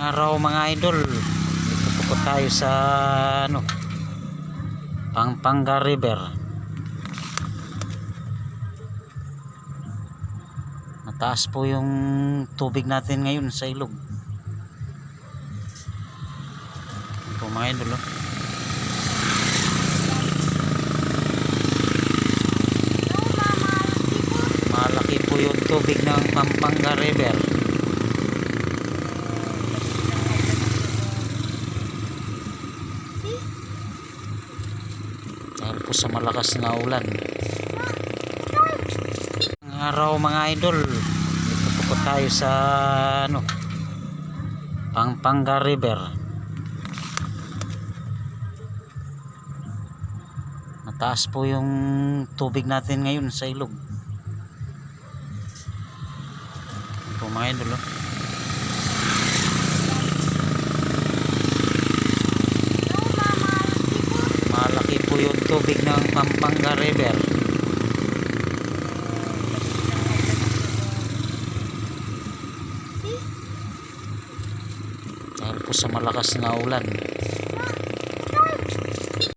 Araw mga idol, dito po tayo sa Pampanga River. Mataas po yung tubig natin ngayon sa ilog. Ito po mga idol, malaki po yung tubig ng Pampanga River. Dahil po sa malakas na ulan. Araw mga idol, dito po tayo sa Pampanga River. Mataas po yung tubig natin ngayon sa ilog. Ito po mga idol, malaki po yung tubig ng Pampanga River. Dahil po sa malakas na ulan.